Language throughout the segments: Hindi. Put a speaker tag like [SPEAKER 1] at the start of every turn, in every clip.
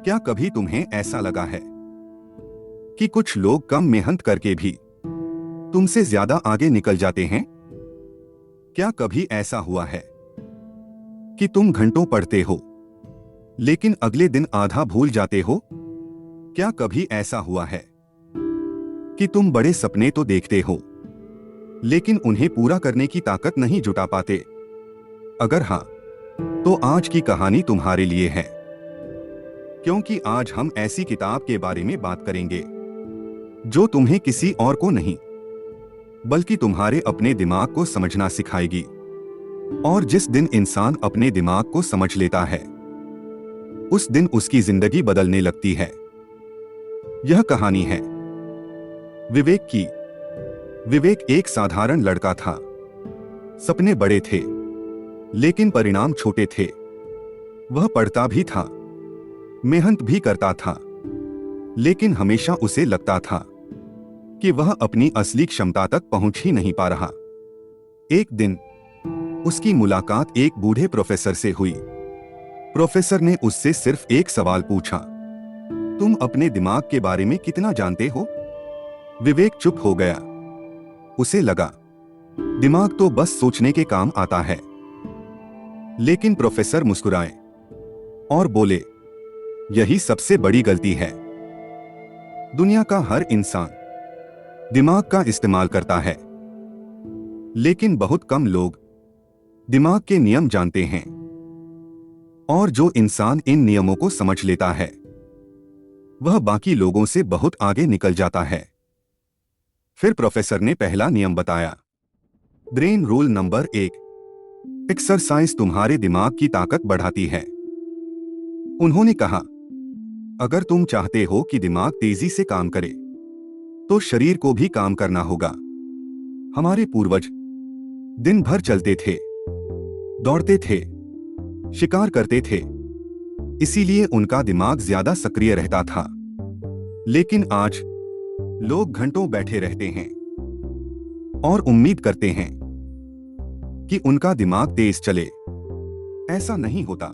[SPEAKER 1] क्या कभी तुम्हें ऐसा लगा है कि कुछ लोग कम मेहनत करके भी तुमसे ज्यादा आगे निकल जाते हैं? क्या कभी ऐसा हुआ है कि तुम घंटों पढ़ते हो लेकिन अगले दिन आधा भूल जाते हो? क्या कभी ऐसा हुआ है कि तुम बड़े सपने तो देखते हो लेकिन उन्हें पूरा करने की ताकत नहीं जुटा पाते? अगर हाँ, तो आज की कहानी तुम्हारे लिए है, क्योंकि आज हम ऐसी किताब के बारे में बात करेंगे जो तुम्हें किसी और को नहीं बल्कि तुम्हारे अपने दिमाग को समझना सिखाएगी। और जिस दिन इंसान अपने दिमाग को समझ लेता है उस दिन उसकी जिंदगी बदलने लगती है। यह कहानी है विवेक की। विवेक एक साधारण लड़का था। सपने बड़े थे लेकिन परिणाम छोटे थे। वह पढ़ता भी था, मेहनत भी करता था, लेकिन हमेशा उसे लगता था कि वह अपनी असली क्षमता तक पहुंच ही नहीं पा रहा। एक दिन उसकी मुलाकात एक बूढ़े प्रोफेसर से हुई। प्रोफेसर ने उससे सिर्फ एक सवाल पूछा, तुम अपने दिमाग के बारे में कितना जानते हो? विवेक चुप हो गया। उसे लगा दिमाग तो बस सोचने के काम आता है। लेकिन प्रोफेसर मुस्कुराए और बोले, यही सबसे बड़ी गलती है। दुनिया का हर इंसान दिमाग का इस्तेमाल करता है, लेकिन बहुत कम लोग दिमाग के नियम जानते हैं। और जो इंसान इन नियमों को समझ लेता है वह बाकी लोगों से बहुत आगे निकल जाता है। फिर प्रोफेसर ने पहला नियम बताया, ब्रेन रूल नंबर 1, एक्सरसाइज तुम्हारे दिमाग की ताकत बढ़ाती है। उन्होंने कहा, अगर तुम चाहते हो कि दिमाग तेजी से काम करे तो शरीर को भी काम करना होगा। हमारे पूर्वज दिन भर चलते थे, दौड़ते थे, शिकार करते थे, इसीलिए उनका दिमाग ज्यादा सक्रिय रहता था। लेकिन आज लोग घंटों बैठे रहते हैं और उम्मीद करते हैं कि उनका दिमाग तेज चले। ऐसा नहीं होता।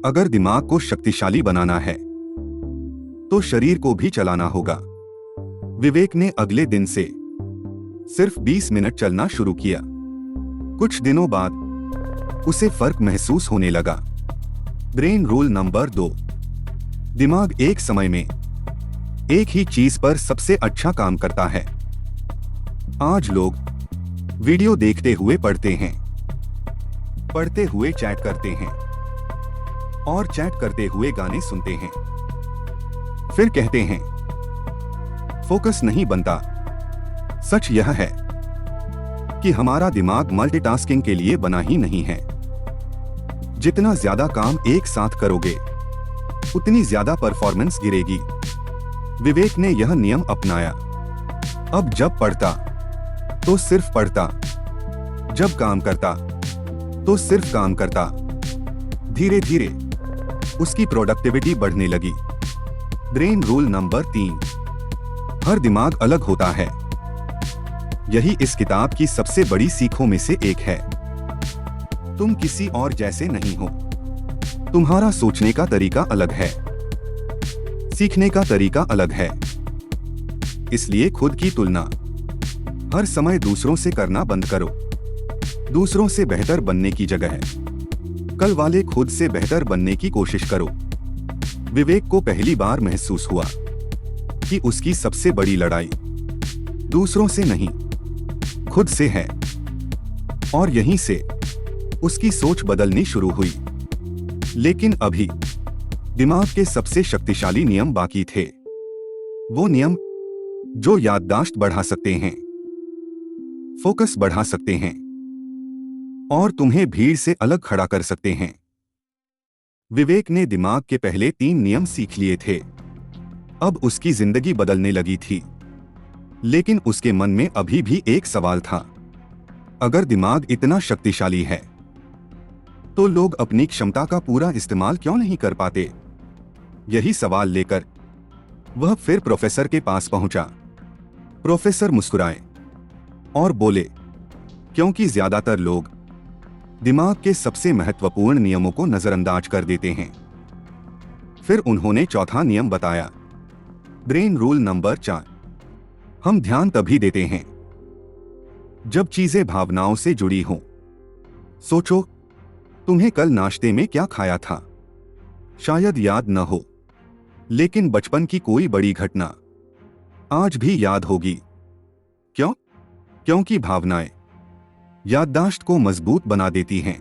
[SPEAKER 1] अगर दिमाग को शक्तिशाली बनाना है तो शरीर को भी चलाना होगा। विवेक ने अगले दिन से सिर्फ 20 मिनट चलना शुरू किया। कुछ दिनों बाद उसे फर्क महसूस होने लगा। ब्रेन रूल नंबर 2, दिमाग एक समय में एक ही चीज पर सबसे अच्छा काम करता है। आज लोग वीडियो देखते हुए पढ़ते हैं, पढ़ते हुए चैट करते हैं और चैट करते हुए गाने सुनते हैं। फिर कहते हैं फोकस नहीं बनता। सच यह है कि हमारा दिमाग मल्टीटास्किंग के लिए बना ही नहीं है। जितना ज्यादा काम एक साथ करोगे उतनी ज्यादा परफॉर्मेंस गिरेगी। विवेक ने यह नियम अपनाया। अब जब पढ़ता तो सिर्फ पढ़ता, जब काम करता तो सिर्फ काम करता। धीरे धीरे उसकी प्रोडक्टिविटी बढ़ने लगी। ब्रेन रूल नंबर 3, हर दिमाग अलग होता है। यही इस किताब की सबसे बड़ी सीखों में से एक है। तुम किसी और जैसे नहीं हो। तुम्हारा सोचने का तरीका अलग है, सीखने का तरीका अलग है। इसलिए खुद की तुलना हर समय दूसरों से करना बंद करो। दूसरों से बेहतर बनने की जगह कल वाले खुद से बेहतर बनने की कोशिश करो। विवेक को पहली बार महसूस हुआ कि उसकी सबसे बड़ी लड़ाई दूसरों से नहीं, खुद से है। और यहीं से उसकी सोच बदलनी शुरू हुई। लेकिन अभी दिमाग के सबसे शक्तिशाली नियम बाकी थे। वो नियम जो याददाश्त बढ़ा सकते हैं, फोकस बढ़ा सकते हैं और तुम्हें भीड़ से अलग खड़ा कर सकते हैं। विवेक ने दिमाग के पहले 3 नियम सीख लिए थे। अब उसकी जिंदगी बदलने लगी थी। लेकिन उसके मन में अभी भी एक सवाल था, अगर दिमाग इतना शक्तिशाली है तो लोग अपनी क्षमता का पूरा इस्तेमाल क्यों नहीं कर पाते? यही सवाल लेकर वह फिर प्रोफेसर के पास पहुंचा। प्रोफेसर मुस्कुराए और बोले, क्योंकि ज्यादातर लोग दिमाग के सबसे महत्वपूर्ण नियमों को नजरअंदाज कर देते हैं। फिर उन्होंने चौथा नियम बताया, ब्रेन रूल नंबर 4। हम ध्यान तभी देते हैं जब चीजें भावनाओं से जुड़ी हों। सोचो, तुम्हें कल नाश्ते में क्या खाया था? शायद याद न हो, लेकिन बचपन की कोई बड़ी घटना आज भी याद होगी। क्यों? क्योंकि भावनाएं याददाश्त को मजबूत बना देती हैं।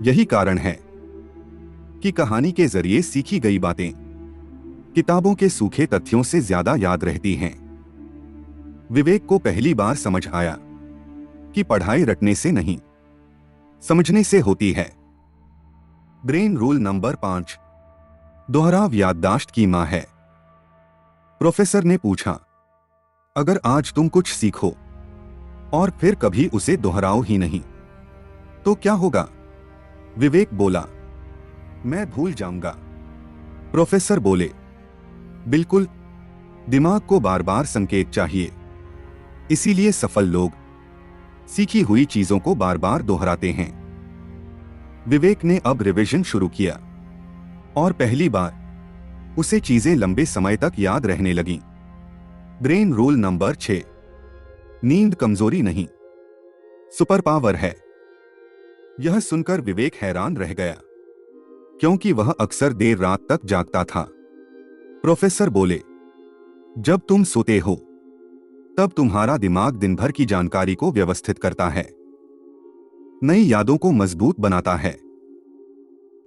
[SPEAKER 1] यही कारण है कि कहानी के जरिए सीखी गई बातें किताबों के सूखे तथ्यों से ज्यादा याद रहती हैं। विवेक को पहली बार समझ आया कि पढ़ाई रटने से नहीं, समझने से होती है। ब्रेन रूल नंबर 5, दोहराव याददाश्त की मां है। प्रोफेसर ने पूछा, अगर आज तुम कुछ सीखो और फिर कभी उसे दोहराओ ही नहीं, तो क्या होगा? विवेक बोला, मैं भूल जाऊंगा। प्रोफेसर बोले, बिल्कुल, दिमाग को बार बार संकेत चाहिए। इसीलिए सफल लोग सीखी हुई चीजों को बार बार दोहराते हैं। विवेक ने अब रिवीजन शुरू किया और पहली बार उसे चीजें लंबे समय तक याद रहने लगीं। ब्रेन रूल नंबर 6, नींद कमजोरी नहीं, सुपर पावर है। यह सुनकर विवेक हैरान रह गया, क्योंकि वह अक्सर देर रात तक जागता था। प्रोफेसर बोले, जब तुम सोते हो तब तुम्हारा दिमाग दिन भर की जानकारी को व्यवस्थित करता है, नई यादों को मजबूत बनाता है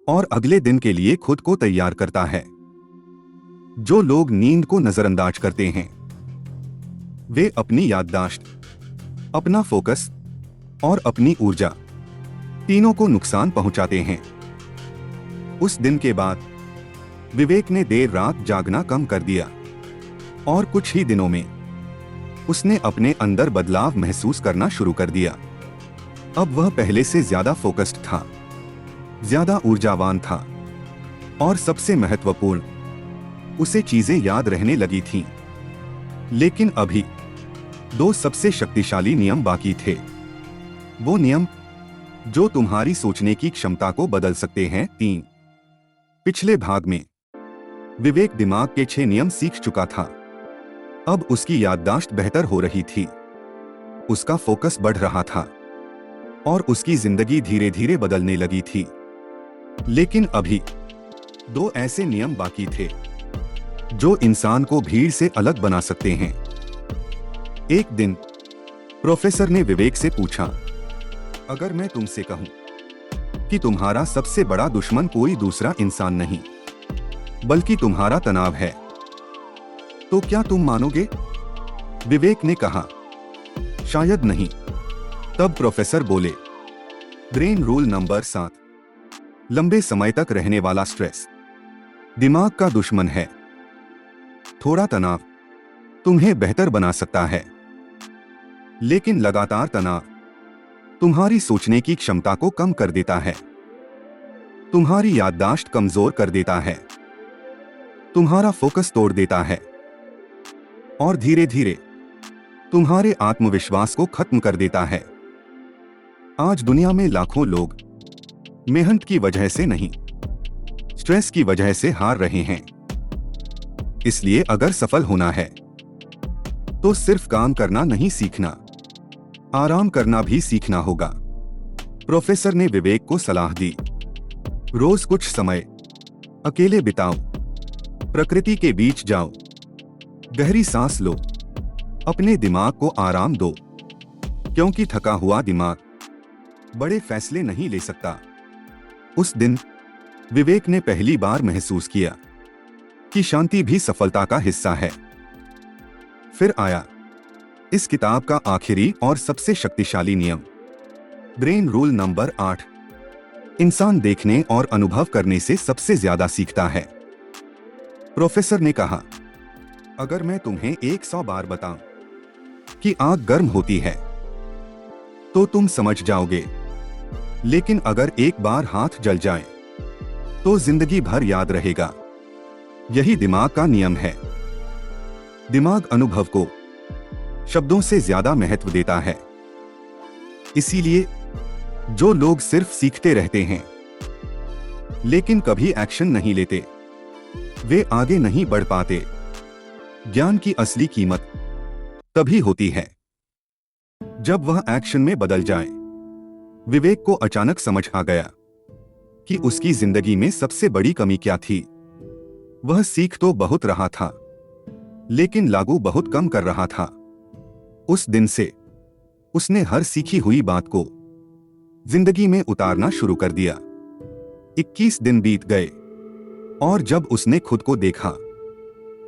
[SPEAKER 1] और अगले दिन के लिए खुद को तैयार करता है। जो लोग नींद को नजरअंदाज करते हैं, वे अपनी याददाश्त, अपना फोकस और अपनी ऊर्जा तीनों को नुकसान पहुंचाते हैं। उस दिन के बाद विवेक ने देर रात जागना कम कर दिया और कुछ ही दिनों में उसने अपने अंदर बदलाव महसूस करना शुरू कर दिया। अब वह पहले से ज्यादा फोकस्ड था, ज्यादा ऊर्जावान था और सबसे महत्वपूर्ण, उसे चीजें याद रहने लगी थीं। लेकिन अभी 2 सबसे शक्तिशाली नियम बाकी थे। वो नियम जो तुम्हारी सोचने की क्षमता को बदल सकते हैं। 3 पिछले भाग में विवेक दिमाग के 6 नियम सीख चुका था। अब उसकी याददाश्त बेहतर हो रही थी, उसका फोकस बढ़ रहा था और उसकी जिंदगी धीरे धीरे बदलने लगी थी। लेकिन अभी 2 ऐसे नियम बाकी थे जो इंसान को भीड़ से अलग बना सकते हैं। एक दिन प्रोफेसर ने विवेक से पूछा, अगर मैं तुमसे कहूं कि तुम्हारा सबसे बड़ा दुश्मन कोई दूसरा इंसान नहीं बल्कि तुम्हारा तनाव है, तो क्या तुम मानोगे? विवेक ने कहा, शायद नहीं। तब प्रोफेसर बोले, ब्रेन रूल नंबर 7, लंबे समय तक रहने वाला स्ट्रेस दिमाग का दुश्मन है। थोड़ा तनाव तुम्हें बेहतर बना सकता है, लेकिन लगातार तनाव तुम्हारी सोचने की क्षमता को कम कर देता है, तुम्हारी याददाश्त कमजोर कर देता है, तुम्हारा फोकस तोड़ देता है और धीरे धीरे तुम्हारे आत्मविश्वास को खत्म कर देता है। आज दुनिया में लाखों लोग मेहनत की वजह से नहीं, स्ट्रेस की वजह से हार रहे हैं। इसलिए अगर सफल होना है तो सिर्फ काम करना नहीं सीखना, आराम करना भी सीखना होगा। प्रोफेसर ने विवेक को सलाह दी, रोज कुछ समय अकेले बिताओ, प्रकृति के बीच जाओ, गहरी सांस लो, अपने दिमाग को आराम दो, क्योंकि थका हुआ दिमाग बड़े फैसले नहीं ले सकता। उस दिन विवेक ने पहली बार महसूस किया कि शांति भी सफलता का हिस्सा है। फिर आया इस किताब का आखिरी और सबसे शक्तिशाली नियम, ब्रेन रूल नंबर 8, इंसान देखने और अनुभव करने से सबसे ज्यादा सीखता है। प्रोफेसर ने कहा, अगर मैं तुम्हें 100 बार बताऊं कि आग गर्म होती है तो तुम समझ जाओगे, लेकिन अगर एक बार हाथ जल जाए तो जिंदगी भर याद रहेगा। यही दिमाग का नियम है। दिमाग अनुभव को शब्दों से ज्यादा महत्व देता है। इसीलिए जो लोग सिर्फ सीखते रहते हैं लेकिन कभी एक्शन नहीं लेते, वे आगे नहीं बढ़ पाते। ज्ञान की असली कीमत तभी होती है जब वह एक्शन में बदल जाए। विवेक को अचानक समझ आ गया कि उसकी जिंदगी में सबसे बड़ी कमी क्या थी। वह सीख तो बहुत रहा था, लेकिन लागू बहुत कम कर रहा था। उस दिन से उसने हर सीखी हुई बात को जिंदगी में उतारना शुरू कर दिया। 21 दिन बीत गए और जब उसने खुद को देखा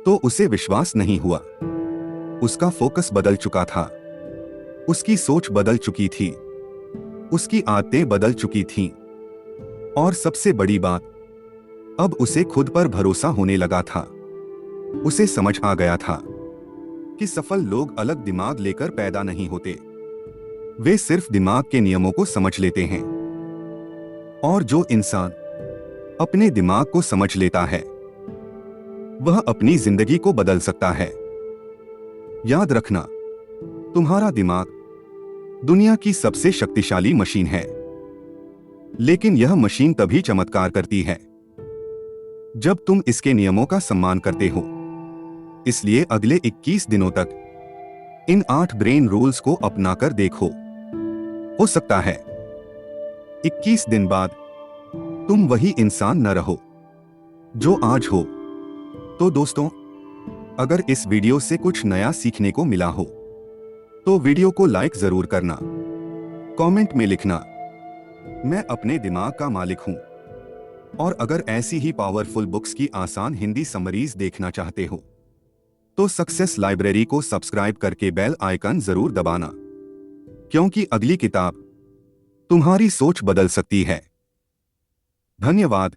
[SPEAKER 1] तो उसे विश्वास नहीं हुआ। उसका फोकस बदल चुका था, उसकी सोच बदल चुकी थी, उसकी आदतें बदल चुकी थीं, और सबसे बड़ी बात, अब उसे खुद पर भरोसा होने लगा था। उसे समझ आ गया था कि सफल लोग अलग दिमाग लेकर पैदा नहीं होते, वे सिर्फ दिमाग के नियमों को समझ लेते हैं। और जो इंसान अपने दिमाग को समझ लेता है वह अपनी जिंदगी को बदल सकता है। याद रखना, तुम्हारा दिमाग दुनिया की सबसे शक्तिशाली मशीन है, लेकिन यह मशीन तभी चमत्कार करती है जब तुम इसके नियमों का सम्मान करते हो। इसलिए अगले 21 दिनों तक इन 8 ब्रेन रूल्स को अपनाकर देखो। हो सकता है 21 दिन बाद तुम वही इंसान न रहो जो आज हो। तो दोस्तों, अगर इस वीडियो से कुछ नया सीखने को मिला हो तो वीडियो को लाइक जरूर करना। कमेंट में लिखना, मैं अपने दिमाग का मालिक हूं। और अगर ऐसी ही पावरफुल बुक्स की आसान हिंदी समरीज देखना चाहते हो तो सक्सेस लाइब्रेरी को सब्सक्राइब करके बेल आइकन जरूर दबाना, क्योंकि अगली किताब तुम्हारी सोच बदल सकती है। धन्यवाद।